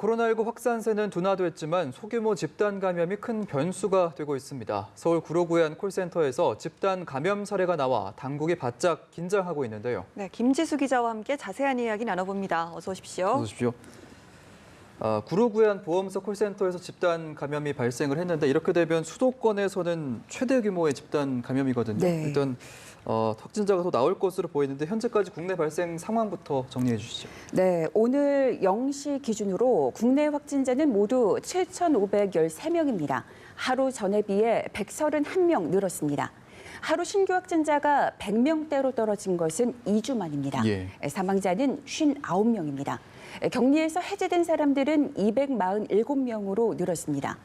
코로나19 확산세는 둔화됐지만 소규모 집단 감염이 큰 변수가 되고 있습니다. 서울 구로구의 한 콜센터에서 집단 감염 사례가 나와 당국이 바짝 긴장하고 있는데요. 네, 김지수 기자와 함께 자세한 이야기 나눠봅니다. 어서 오십시오. 어서 오십시오. 구로구의 한 보험사 콜센터에서 집단 감염이 발생을 했는데 이렇게 되면 수도권에서는 최대 규모의 집단 감염이거든요. 네. 일단 확진자가 더 나올 것으로 보이는데 현재까지 국내 발생 상황부터 정리해 주시죠. 네, 오늘 0시 기준으로 국내 확진자는 모두 7,513명입니다. 하루 전에 비해 131명 늘었습니다. 하루 신규 확진자가 100명대로 떨어진 것은 2주 만입니다. 예. 사망자는 59명입니다. 격리에서 해제된 사람들은 247명으로 늘었습니다.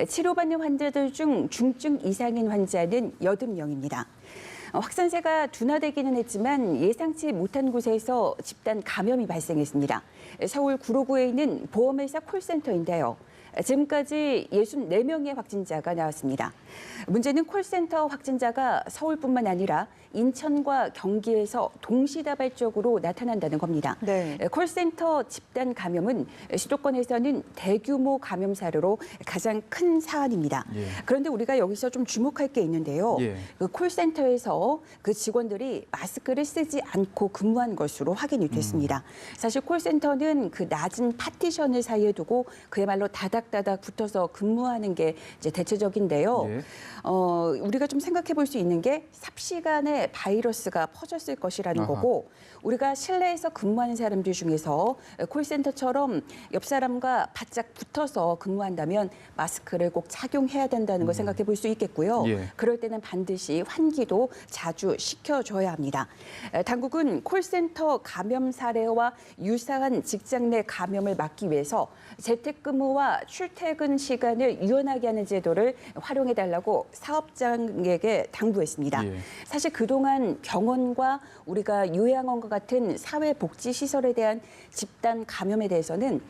치료받는 환자들 중 중증 이상인 환자는 80명입니다. 확산세가 둔화되기는 했지만 예상치 못한 곳에서 집단 감염이 발생했습니다. 서울 구로구에 있는 보험회사 콜센터인데요. 지금까지 64명의 확진자가 나왔습니다. 문제는 콜센터 확진자가 서울뿐만 아니라 인천과 경기에서 동시다발적으로 나타난다는 겁니다. 네. 콜센터 집단 감염은 수도권에서는 대규모 감염 사례로 가장 큰 사안입니다. 예. 그런데 우리가 여기서 좀 주목할 게 있는데요. 예. 그 콜센터에서 그 직원들이 마스크를 쓰지 않고 근무한 것으로 확인이 됐습니다. 사실 콜센터는 그 낮은 파티션을 사이에 두고 그야말로 다닥다닥 붙어서 근무하는 게 이제 대체적인데요. 예. 우리가 좀 생각해 볼 수 있는 게 삽시간에 바이러스가 퍼졌을 것이라는 아하. 거고 우리가 실내에서 근무하는 사람들 중에서 콜센터처럼 옆 사람과 바짝 붙어서 근무한다면 마스크를 꼭 착용해야 된다는 걸 생각해 볼 수 있겠고요. 예. 그럴 때는 반드시 환기도 자주 시켜줘야 합니다. 당국은 콜센터 감염 사례와 유사한 직장 내 감염을 막기 위해서 재택근무와 출퇴근 시간을 유연하게 하는 제도를 활용해달라고 사업장에게 당부했습니다. 예. 사실 그동안 병원과 우리가 요양원과 같은 사회복지시설에 대한 집단 감염에 대해서는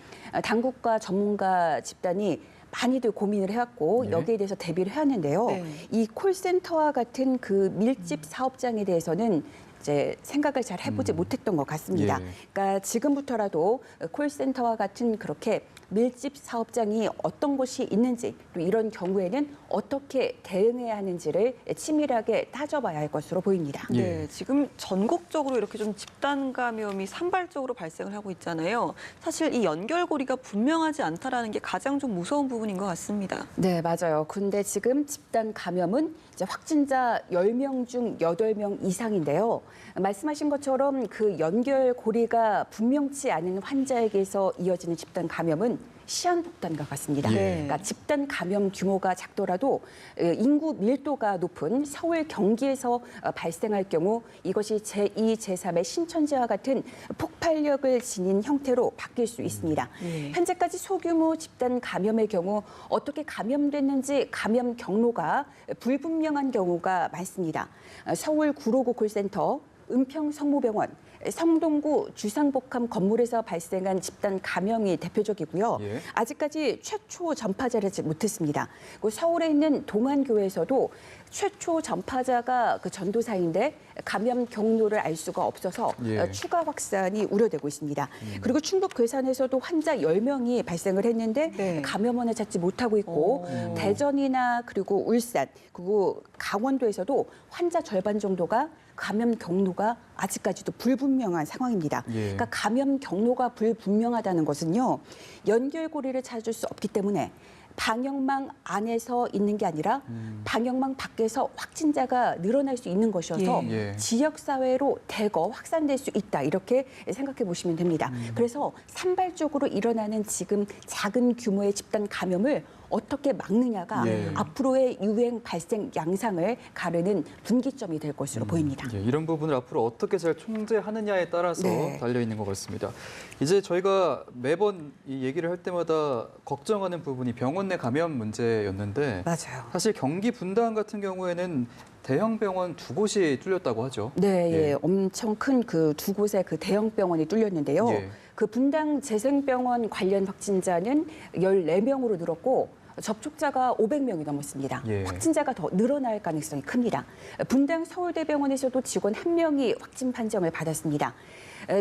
당국과 전문가 집단이 많이들 고민을 해왔고 네. 여기에 대해서 대비를 해왔는데요. 네. 이 콜센터와 같은 그 밀집 사업장에 대해서는 이제 생각을 잘 해보지 못했던 것 같습니다. 예. 그러니까 지금부터라도 콜센터와 같은 그렇게 밀집 사업장이 어떤 곳이 있는지 또 이런 경우에는 어떻게 대응해야 하는지를 치밀하게 따져봐야 할 것으로 보입니다. 예. 네, 지금 전국적으로 이렇게 좀 집단 감염이 산발적으로 발생을 하고 있잖아요. 사실 이 연결고리가 분명하지 않다라는 게 가장 좀 무서운 부분인 것 같습니다. 네, 맞아요. 근데 지금 집단 감염은 이제 확진자 10명 중 8명 이상인데요. 말씀하신 것처럼 그 연결고리가 분명치 않은 환자에게서 이어지는 집단 감염은 시한폭탄과 같습니다. 예. 그러니까 집단 감염 규모가 작더라도 인구 밀도가 높은 서울, 경기에서 발생할 경우 이것이 제2, 제3의 신천지와 같은 폭발력을 지닌 형태로 바뀔 수 있습니다. 현재까지 소규모 집단 감염의 경우 어떻게 감염됐는지 감염 경로가 불분명한 경우가 많습니다. 서울 구로구 콜센터, 은평 성모병원, 성동구 주상복합 건물에서 발생한 집단 감염이 대표적이고요. 예. 아직까지 최초 전파자를 못했습니다. 서울에 있는 동안교회에서도 최초 전파자가 그 전도사인데 감염 경로를 알 수가 없어서 예. 추가 확산이 우려되고 있습니다. 그리고 충북 괴산에서도 환자 10명이 발생을 했는데 네. 감염원을 찾지 못하고 있고 대전이나 그리고 울산 그리고 강원도에서도 환자 절반 정도가 감염 경로가 아직까지도 불분명한 상황입니다. 예. 그러니까 감염 경로가 불분명하다는 것은요. 연결고리를 찾을 수 없기 때문에 방역망 안에서 있는 게 아니라 방역망 밖에서 확진자가 늘어날 수 있는 것이어서 예. 지역사회로 대거 확산될 수 있다. 이렇게 생각해 보시면 됩니다. 그래서 산발적으로 일어나는 지금 작은 규모의 집단 감염을 어떻게 막느냐가 예. 앞으로의 유행 발생 양상을 가르는 분기점이 될 것으로 보입니다. 예, 이런 부분을 앞으로 어떻게 잘 통제하느냐에 따라서 네. 달려있는 것 같습니다. 이제 저희가 매번 이 얘기를 할 때마다 걱정하는 부분이 병원 내 감염 문제였는데 맞아요. 사실 경기 분당 같은 경우에는 대형 병원 2곳이 뚫렸다고 하죠. 네, 예. 예. 엄청 큰 그 2곳의 그 대형 병원이 뚫렸는데요. 예. 그 분당 재생병원 관련 확진자는 14명으로 늘었고 접촉자가 500명이 넘었습니다. 예. 확진자가 더 늘어날 가능성이 큽니다. 분당 서울대병원에서도 직원 1명이 확진 판정을 받았습니다.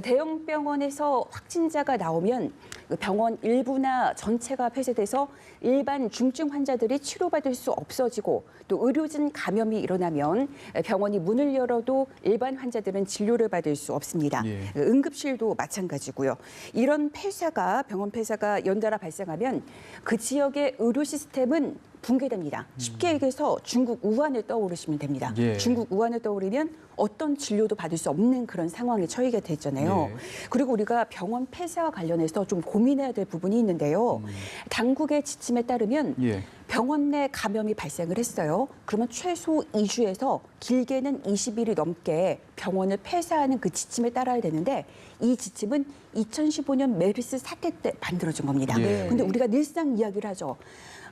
대형 병원에서 확진자가 나오면 병원 일부나 전체가 폐쇄돼서 일반 중증 환자들이 치료받을 수 없어지고 또 의료진 감염이 일어나면 병원이 문을 열어도 일반 환자들은 진료를 받을 수 없습니다. 예. 응급실도 마찬가지고요. 이런 병원 폐쇄가 연달아 발생하면 그 지역의 의료 시스템은 붕괴됩니다. 쉽게 얘기해서 중국 우한을 떠오르시면 됩니다. 예. 중국 우한을 떠오르면 어떤 진료도 받을 수 없는 그런 상황에 처하게 됐잖아요. 예. 그리고 우리가 병원 폐쇄와 관련해서 좀 고민해야 될 부분이 있는데요. 당국의 지침에 따르면 예. 병원 내 감염이 발생을 했어요. 그러면 최소 2주에서 길게는 20일이 넘게 병원을 폐쇄하는 그 지침에 따라야 되는데 이 지침은 2015년 메르스 사태 때 만들어진 겁니다. 예. 근데 우리가 늘상 이야기를 하죠.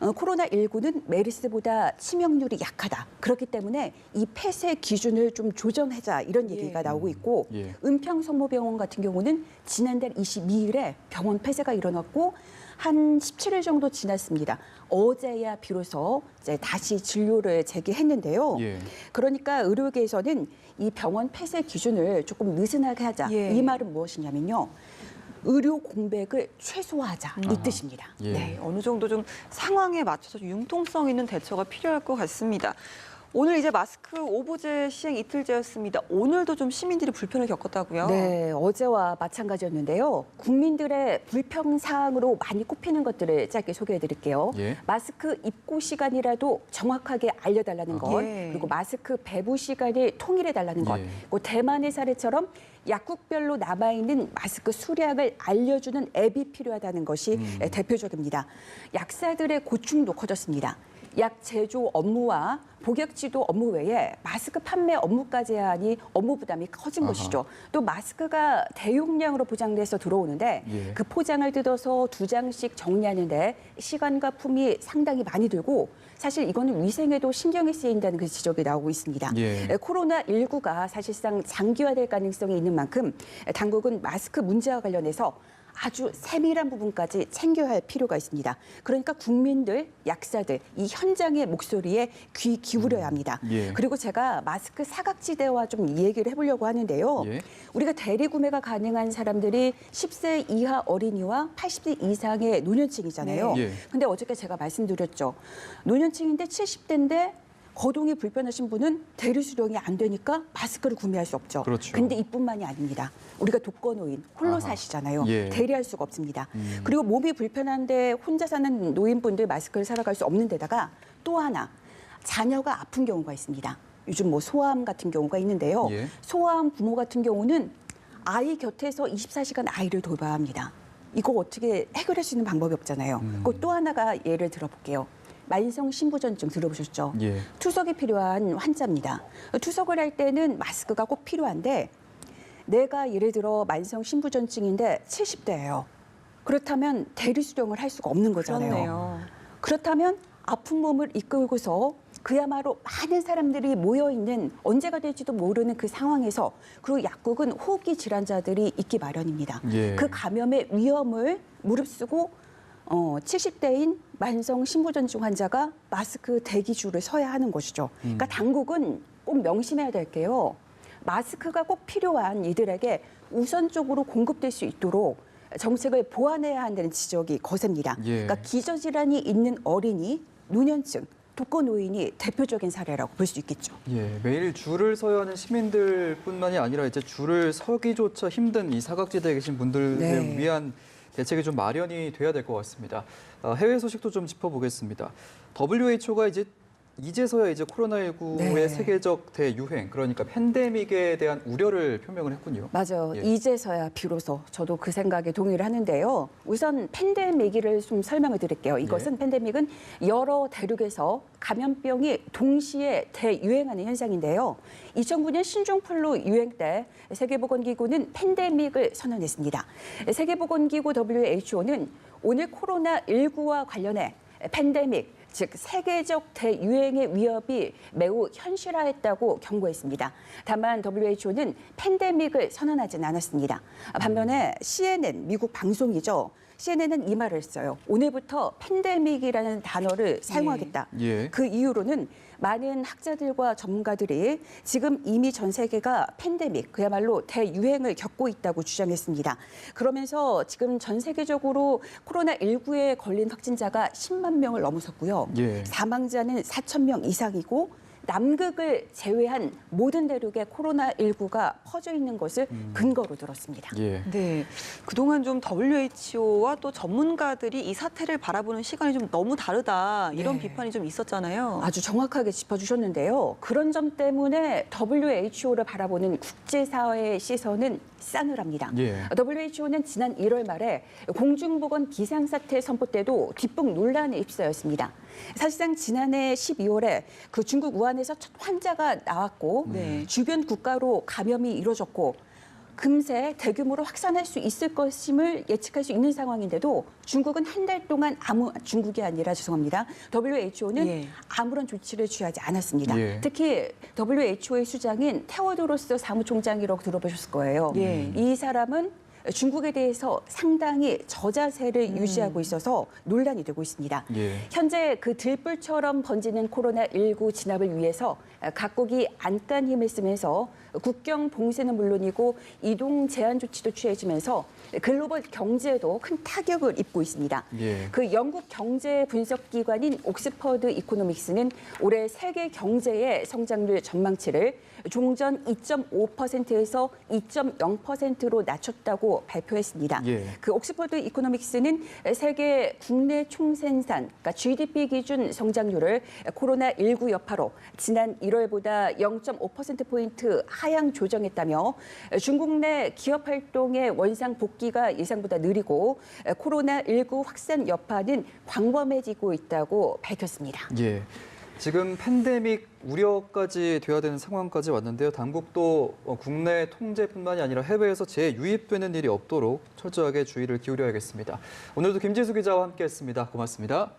코로나19는 메르스보다 치명률이 약하다. 그렇기 때문에 이 폐쇄 기준을 좀 조정하자 이런 얘기가 나오고 있고 예. 은평성모병원 같은 경우는 지난달 22일에 병원 폐쇄가 일어났고 한 17일 정도 지났습니다. 어제야 비로소 이제 다시 진료를 재개했는데요. 예. 그러니까 의료계에서는 이 병원 폐쇄 기준을 조금 느슨하게 하자. 예. 이 말은 무엇이냐면요. 의료 공백을 최소화하자 이 뜻입니다. 예. 네, 어느 정도 좀 상황에 맞춰서 융통성 있는 대처가 필요할 것 같습니다. 오늘 이제 마스크 오보제 시행 이틀째였습니다. 오늘도 좀 시민들이 불편을 겪었다고요? 네, 어제와 마찬가지였는데요. 국민들의 불평 사항으로 많이 꼽히는 것들을 짧게 소개해드릴게요. 예. 마스크 입고 시간이라도 정확하게 알려달라는 것, 예. 그리고 마스크 배부 시간을 통일해달라는 것, 예. 그리고 대만의 사례처럼 약국별로 남아있는 마스크 수량을 알려주는 앱이 필요하다는 것이 대표적입니다. 약사들의 고충도 커졌습니다. 약 제조 업무와 복약 지도 업무 외에 마스크 판매 업무까지 하니 업무 부담이 커진 것이죠. 또 마스크가 대용량으로 포장돼서 들어오는데 예. 그 포장을 뜯어서 2장씩 정리하는데 시간과 품이 상당히 많이 들고 사실 이거는 위생에도 신경이 쓰인다는 그 지적이 나오고 있습니다. 예. 코로나19가 사실상 장기화될 가능성이 있는 만큼 당국은 마스크 문제와 관련해서 아주 세밀한 부분까지 챙겨야 할 필요가 있습니다. 그러니까 국민들, 약사들, 이 현장의 목소리에 귀 기울여야 합니다. 예. 그리고 제가 마스크 사각지대와 좀 얘기를 해보려고 하는데요. 예. 우리가 대리구매가 가능한 사람들이 10세 이하 어린이와 80세 이상의 노년층이잖아요. 네. 예. 근데 어저께 제가 말씀드렸죠. 노년층인데 70대인데 거동이 불편하신 분은 대리 수령이 안 되니까 마스크를 구매할 수 없죠. 그렇죠. 근데 이뿐만이 아닙니다. 우리가 독거노인, 홀로 아하. 사시잖아요. 예. 대리할 수가 없습니다. 그리고 몸이 불편한데 혼자 사는 노인분들 마스크를 사러 갈 수 없는 데다가 또 하나, 자녀가 아픈 경우가 있습니다. 요즘 뭐 소아암 같은 경우가 있는데요. 예. 소아암 부모 같은 경우는 아이 곁에서 24시간 아이를 돌봐야 합니다. 이거 어떻게 해결할 수 있는 방법이 없잖아요. 그리고 또 하나가 예를 들어볼게요. 만성 신부전증 들어보셨죠? 예. 투석이 필요한 환자입니다. 투석을 할 때는 마스크가 꼭 필요한데 내가 예를 들어 만성 신부전증인데 70대예요. 그렇다면 대리 수령을 할 수가 없는 거잖아요. 그렇네요. 그렇다면 아픈 몸을 이끌고서 그야말로 많은 사람들이 모여있는 언제가 될지도 모르는 그 상황에서 그리고 약국은 호흡기 질환자들이 있기 마련입니다. 예. 그 감염의 위험을 무릅쓰고 70대인 만성 신부전증 환자가 마스크 대기줄을 서야 하는 것이죠. 그러니까 당국은 꼭 명심해야 될 게요. 마스크가 꼭 필요한 이들에게 우선적으로 공급될 수 있도록 정책을 보완해야 한다는 지적이 거셉니다. 예. 그러니까 기저질환이 있는 어린이, 노년층, 독거노인이 대표적인 사례라고 볼 수 있겠죠. 예, 매일 줄을 서야 하는 시민들뿐만이 아니라 이제 줄을 서기조차 힘든 이 사각지대에 계신 분들을 네. 위한 대책이 좀 마련이 돼야 될 것 같습니다. 해외 소식도 좀 짚어보겠습니다. WHO가 이제서야 코로나19의 네. 세계적 대유행, 그러니까 팬데믹에 대한 우려를 표명을 했군요. 맞아요. 예. 이제서야 비로소 저도 그 생각에 동의를 하는데요. 우선 팬데믹을 좀 설명을 드릴게요. 이것은 팬데믹은 여러 대륙에서 감염병이 동시에 대유행하는 현상인데요. 2009년 신종플루 유행 때 세계보건기구는 팬데믹을 선언했습니다. 세계보건기구 WHO는 오늘 코로나19와 관련해 팬데믹, 즉 세계적 대유행의 위협이 매우 현실화했다고 경고했습니다. 다만 WHO는 팬데믹을 선언하진 않았습니다. 반면에 CNN, 미국 방송이죠. CNN은 이 말을 했어요. 오늘부터 팬데믹이라는 단어를 사용하겠다. 예. 그 이유로는 많은 학자들과 전문가들이 지금 이미 전 세계가 팬데믹, 그야말로 대유행을 겪고 있다고 주장했습니다. 그러면서 지금 전 세계적으로 코로나19에 걸린 확진자가 10만 명을 넘어섰고요. 예. 사망자는 4천 명 이상이고 남극을 제외한 모든 대륙에 코로나19가 퍼져 있는 것을 근거로 들었습니다. 예. 네, 그동안 좀 WHO와 또 전문가들이 이 사태를 바라보는 시간이 좀 너무 다르다 이런 네. 비판이 좀 있었잖아요. 아주 정확하게 짚어주셨는데요. 그런 점 때문에 WHO를 바라보는 국제사회의 시선은 싸늘합니다. 예. WHO는 지난 1월 말에 공중보건 비상사태 선포 때도 뒷북 논란에 휩싸였습니다. 사실상 지난해 12월에 그 중국 우한에서 첫 환자가 나왔고 네. 주변 국가로 감염이 이루어졌고 금세 대규모로 확산할 수 있을 것임을 예측할 수 있는 상황인데도 중국은 한 달 동안 중국이 아니라 죄송합니다. WHO는 예. 아무런 조치를 취하지 않았습니다. 예. 특히 WHO의 수장인 테워도로스 사무총장이라고 들어보셨을 거예요. 예. 이 사람은 중국에 대해서 상당히 저자세를 유지하고 있어서 논란이 되고 있습니다. 예. 현재 그 들불처럼 번지는 코로나19 진압을 위해서 각국이 안간 힘을 쓰면서 국경 봉쇄는 물론이고 이동 제한 조치도 취해지면서 글로벌 경제에도 큰 타격을 입고 있습니다. 예. 그 영국 경제 분석 기관인 옥스퍼드 이코노믹스는 올해 세계 경제의 성장률 전망치를 종전 2.5%에서 2.0%로 낮췄다고 발표했습니다. 예. 그 옥스퍼드 이코노믹스는 세계 국내 총생산, 그러니까 GDP 기준 성장률을 코로나19 여파로 지난 1월보다 0.5%포인트 하향 조정했다며 중국 내 기업 활동의 원상 복귀가 예상보다 느리고 코로나19 확산 여파는 광범해지고 있다고 밝혔습니다. 예. 지금 팬데믹 우려까지 돼야 되는 상황까지 왔는데요. 당국도 국내 통제뿐만이 아니라 해외에서 재유입되는 일이 없도록 철저하게 주의를 기울여야겠습니다. 오늘도 김지수 기자와 함께했습니다. 고맙습니다.